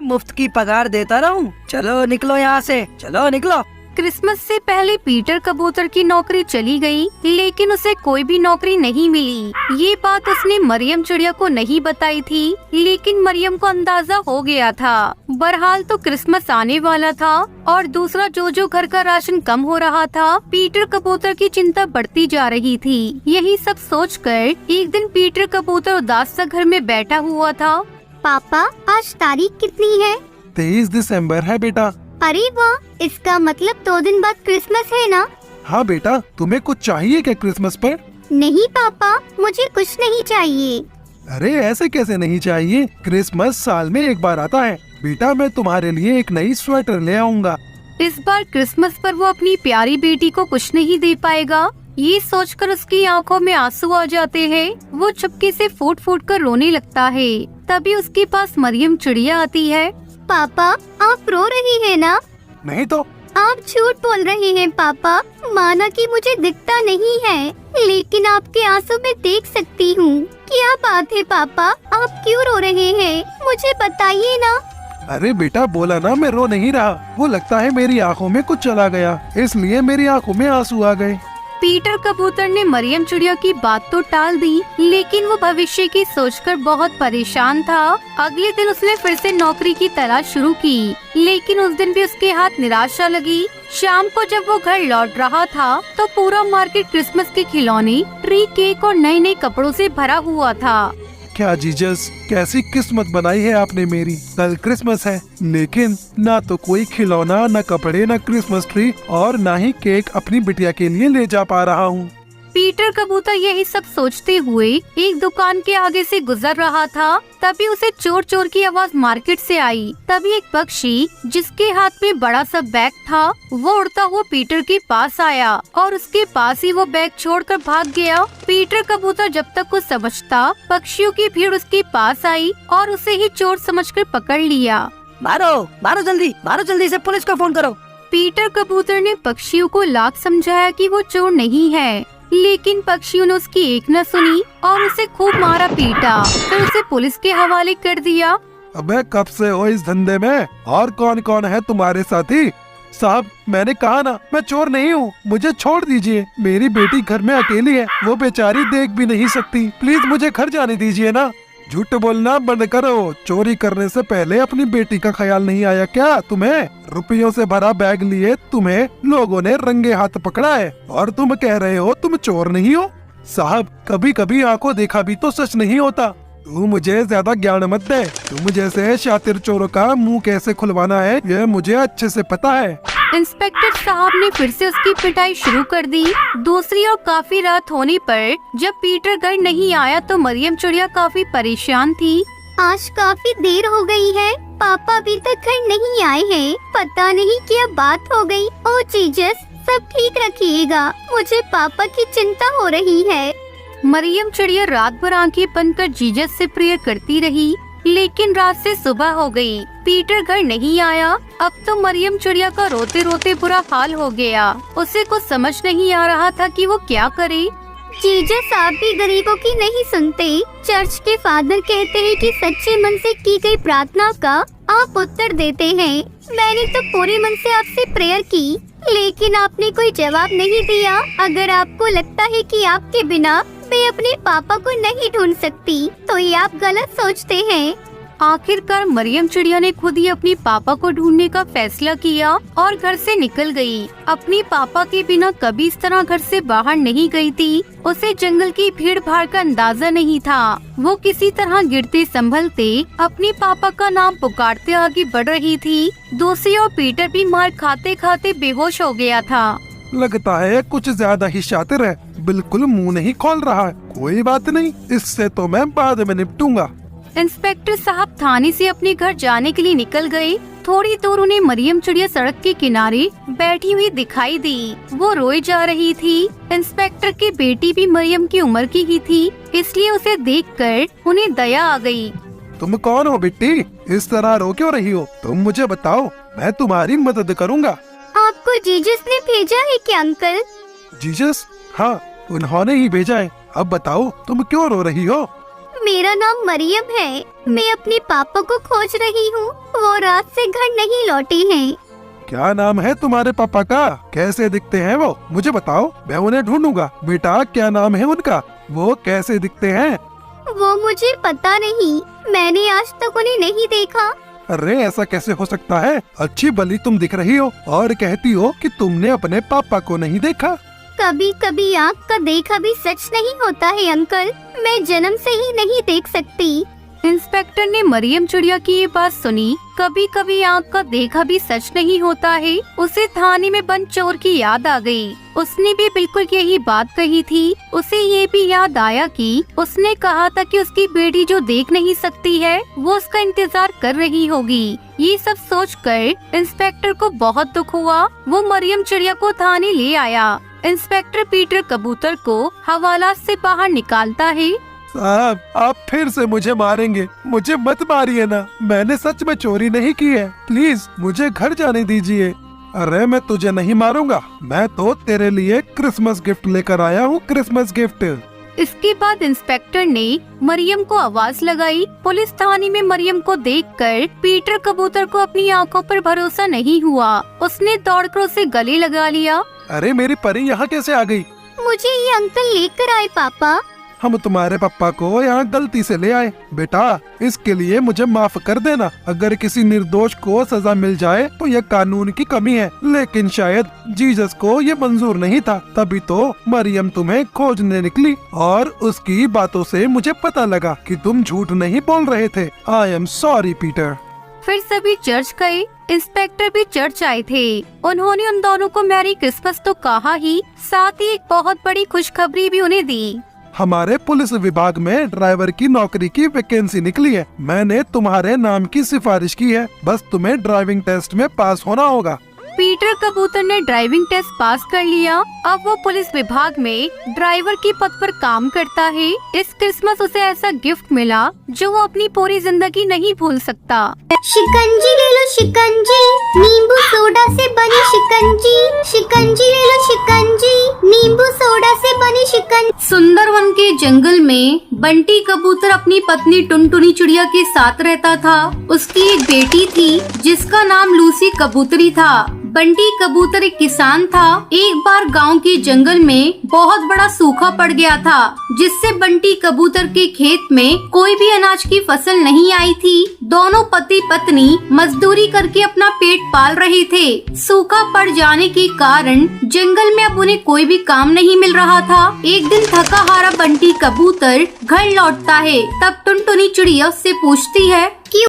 मुफ्त की पगार देता रहूं? चलो निकलो यहाँ से, चलो निकलो। क्रिसमस से पहले पीटर कबूतर की नौकरी चली गई, लेकिन उसे कोई भी नौकरी नहीं मिली। ये बात उसने मरियम चिड़िया को नहीं बताई थी, लेकिन मरियम को अंदाजा हो गया था। बहरहाल तो क्रिसमस आने वाला था और दूसरा जो घर का राशन कम हो रहा था, पीटर कबूतर की चिंता बढ़ती जा रही थी। यही सब सोचकर एक दिन पीटर कबूतर उदास सा घर में बैठा हुआ था। पापा, आज तारीख कितनी है? 23 दिसंबर है बेटा। अरे वाह, इसका मतलब 2 दिन बाद क्रिसमस है ना? हाँ बेटा, तुम्हें कुछ चाहिए क्या क्रिसमस पर? नहीं पापा, मुझे कुछ नहीं चाहिए। अरे ऐसे कैसे नहीं चाहिए? क्रिसमस साल में एक बार आता है बेटा। मैं तुम्हारे लिए एक नई स्वेटर ले आऊंगा। इस बार क्रिसमस पर वो अपनी प्यारी बेटी को कुछ नहीं दे पाएगा। ये सोचकर उसकी आंखों में आंसू आ जाते हैं। वो चुपके से फूट फूट कर रोने लगता है। तभी उसके पास मरियम चिड़िया आती है। पापा, आप रो रही है ना? नहीं तो। आप झूठ बोल रहे हैं पापा। माना कि मुझे दिखता नहीं है, लेकिन आपके आंसू में देख सकती हूँ। क्या बात है पापा, आप क्यों रो रहे हैं? मुझे बताइए ना। अरे बेटा, बोला ना मैं रो नहीं रहा। वो लगता है मेरी आंखों में कुछ चला गया, इसलिए मेरी आंखों में आंसू आ गए। पीटर कबूतर ने मरियम चिड़िया की बात तो टाल दी, लेकिन वो भविष्य की सोचकर बहुत परेशान था। अगले दिन उसने फिर से नौकरी की तलाश शुरू की, लेकिन उस दिन भी उसके हाथ निराशा लगी। शाम को जब वो घर लौट रहा था, तो पूरा मार्केट क्रिसमस के खिलौने, ट्री, केक और नए नए कपड़ों से भरा हुआ था। क्या जीसस, कैसी किस्मत बनाई है आपने मेरी। कल क्रिसमस है, लेकिन ना तो कोई खिलौना, ना कपड़े, ना क्रिसमस ट्री और ना ही केक अपनी बिटिया के लिए ले जा पा रहा हूँ। पीटर कबूतर यही सब सोचते हुए एक दुकान के आगे से गुजर रहा था। तभी उसे चोर चोर की आवाज मार्केट से आई। तभी एक पक्षी, जिसके हाथ में बड़ा सा बैग था, वो उड़ता हुआ पीटर के पास आया और उसके पास ही वो बैग छोड़कर भाग गया। पीटर कबूतर जब तक कुछ समझता, पक्षियों की भीड़ उसके पास आई और उसे ही चोर समझकर पकड़ लिया। मारो मारो जल्दी से पुलिस को फोन करो। पीटर कबूतर ने पक्षियों को लाख समझाया कि वो चोर नहीं है, लेकिन पक्षियों ने उसकी एक न सुनी और उसे खूब मारा पीटा। फिर उसे पुलिस के हवाले कर दिया। अबे कब से हो इस धंधे में? और कौन कौन है तुम्हारे साथी? साहब, मैंने कहा ना, मैं चोर नहीं हूँ। मुझे छोड़ दीजिए। मेरी बेटी घर में अकेली है, वो बेचारी देख भी नहीं सकती। प्लीज मुझे घर जाने दीजिए ना। झूठ बोलना बंद करो। चोरी करने से पहले अपनी बेटी का ख्याल नहीं आया क्या तुम्हें? रुपयों से भरा बैग लिए तुम्हें लोगों ने रंगे हाथ पकड़ा है और तुम कह रहे हो तुम चोर नहीं हो? साहब, कभी कभी आंखों देखा भी तो सच नहीं होता। तू मुझे ज्यादा ज्ञान मत दे। तुम जैसे शातिर चोरों का मुंह कैसे खुलवाना है, ये मुझे अच्छे से पता है। इंस्पेक्टर साहब ने फिर से उसकी पिटाई शुरू कर दी। दूसरी ओर काफी रात होने पर जब पीटर घर नहीं आया, तो मरियम चिड़िया काफी परेशान थी। आज काफी देर हो गई है, पापा अभी तक घर नहीं आए हैं। पता नहीं क्या बात हो गई। ओ जीसस, सब ठीक रखिएगा। मुझे पापा की चिंता हो रही है। मरियम चिड़िया रात भर आंखें बंद कर जीसस से प्रेयर करती रही, लेकिन रात से सुबह हो गई। पीटर घर नहीं आया। अब तो मरियम चिड़िया का रोते रोते बुरा हाल हो गया। उसे कुछ समझ नहीं आ रहा था कि वो क्या करे। जीसस, आप भी गरीबों की नहीं सुनते। चर्च के फादर कहते हैं कि सच्चे मन से की गई प्रार्थना का आप उत्तर देते हैं। मैंने तो पूरे मन से आपसे प्रेयर की, लेकिन आपने कोई जवाब नहीं दिया। अगर आपको लगता है कि आपके बिना मैं अपने पापा को नहीं ढूंढ सकती, तो ये आप गलत सोचते हैं। आखिरकार मरियम चिड़िया ने खुद ही अपने पापा को ढूंढने का फैसला किया और घर से निकल गई। अपने पापा के बिना कभी इस तरह घर से बाहर नहीं गई थी। उसे जंगल की भीड़ भाड़ का अंदाजा नहीं था। वो किसी तरह गिरते संभलते अपने पापा का नाम पुकारते आगे बढ़ रही थी। दूसरी ओर पीटर भी मार खाते खाते बेहोश हो गया था। लगता है कुछ ज्यादा ही शातिर है, बिल्कुल मुंह नहीं खोल रहा है। कोई बात नहीं, इससे तो मैं बाद में निपटूंगा। इंस्पेक्टर साहब थाने से अपने घर जाने के लिए निकल गए। थोड़ी दूर उन्हें मरियम चिड़िया सड़क के किनारे बैठी हुई दिखाई दी। वो रोए जा रही थी। इंस्पेक्टर की बेटी भी मरियम की उम्र की ही थी, इसलिए उसे देखकर उन्हें दया आ गई। तुम कौन हो बेटी? इस तरह रो क्यों रही हो? तुम मुझे बताओ, मैं तुम्हारी मदद करूँगा। आपको जीसस ने भेजा है क्या अंकल? जीसस? हाँ, उन्होंने ही भेजा है। अब बताओ तुम क्यों रो रही हो? मेरा नाम मरियम है। मैं अपने पापा को खोज रही हूँ। वो रात से घर नहीं लौटे हैं। क्या नाम है तुम्हारे पापा का? कैसे दिखते हैं वो? मुझे बताओ, मैं उन्हें ढूंढूंगा। बेटा, क्या नाम है उनका? वो कैसे दिखते हैं? वो मुझे पता नहीं, मैंने आज तक उन्हें नहीं देखा। अरे ऐसा कैसे हो सकता है? अच्छी भली तुम दिख रही हो और कहती हो कि तुमने अपने पापा को नहीं देखा। कभी कभी आँख का देखा भी सच नहीं होता है अंकल। मैं जन्म से ही नहीं देख सकती। इंस्पेक्टर ने मरियम चिड़िया की ये बात सुनी। कभी कभी आँख का देखा भी सच नहीं होता है। उसे थाने में बंद चोर की याद आ गई। उसने भी बिल्कुल यही बात कही थी। उसे ये भी याद आया कि उसने कहा था कि उसकी बेटी जो देख नहीं सकती है वो उसका इंतजार कर रही होगी। ये सब सोचकर इंस्पेक्टर को बहुत दुख हुआ। वो मरियम चिड़िया को थाने ले आया। इंस्पेक्टर पीटर कबूतर को हवालात से बाहर निकालता है। साहब, आप फिर से मुझे मारेंगे। मुझे मत मारिए ना, मैंने सच में चोरी नहीं की है। प्लीज मुझे घर जाने दीजिए। अरे मैं तुझे नहीं मारूंगा, मैं तो तेरे लिए क्रिसमस गिफ्ट लेकर आया हूँ, क्रिसमस गिफ्ट। इसके बाद इंस्पेक्टर ने मरियम को आवाज लगाई। पुलिस थाने में मरियम को देखकर पीटर कबूतर को अपनी आंखों पर भरोसा नहीं हुआ। उसने दौड़कर उसे गले लगा लिया। अरे मेरी परी यहाँ कैसे आ गई? मुझे ये अंकल लेकर आए पापा। हम तुम्हारे पापा को यहाँ गलती से ले आए। बेटा, इसके लिए मुझे माफ कर देना। अगर किसी निर्दोष को सजा मिल जाए तो यह कानून की कमी है, लेकिन शायद जीसस को ये मंजूर नहीं था। तभी तो मरियम तुम्हें खोजने निकली और उसकी बातों से मुझे पता लगा कि तुम झूठ नहीं बोल रहे थे। I am sorry Peter. फिर सभी चर्च गए। इंस्पेक्टर भी चर्च आए थे। उन्होंने उन दोनों को मैरी क्रिसमस तो कहा ही, साथ ही एक बहुत बड़ी खुशखबरी भी उन्हें दी। हमारे पुलिस विभाग में ड्राइवर की नौकरी की वैकेंसी निकली है। मैंने तुम्हारे नाम की सिफारिश की है। बस तुम्हें ड्राइविंग टेस्ट में पास होना होगा। पीटर कबूतर ने ड्राइविंग टेस्ट पास कर लिया। अब वो पुलिस विभाग में ड्राइवर की पद पर काम करता है। इस क्रिसमस उसे ऐसा गिफ्ट मिला जो वो अपनी पूरी जिंदगी नहीं भूल सकता। शिकंजी ले लो शिकंजी, नींबू सोडा से बनी शिकंजी। शिकंजी ले लो शिकंजी, नींबू सोडा से बनी शिकंजी। सुंदरवन के जंगल में बंटी कबूतर अपनी पत्नी टुनटुनी चिड़िया के साथ रहता था। उसकी एक बेटी थी जिसका नाम लूसी कबूतरी था। बंटी कबूतर एक किसान था। एक बार गांव के जंगल में बहुत बड़ा सूखा पड़ गया था, जिससे बंटी कबूतर के खेत में कोई भी अनाज की फसल नहीं आई थी। दोनों पति पत्नी मजदूरी करके अपना पेट पाल रहे थे। सूखा पड़ जाने के कारण जंगल में अब उन्हें कोई भी काम नहीं मिल रहा था। एक दिन थका हारा बंटी कबूतर घर लौटता है। तब टुनटुनी चिड़िया उससे पूछती है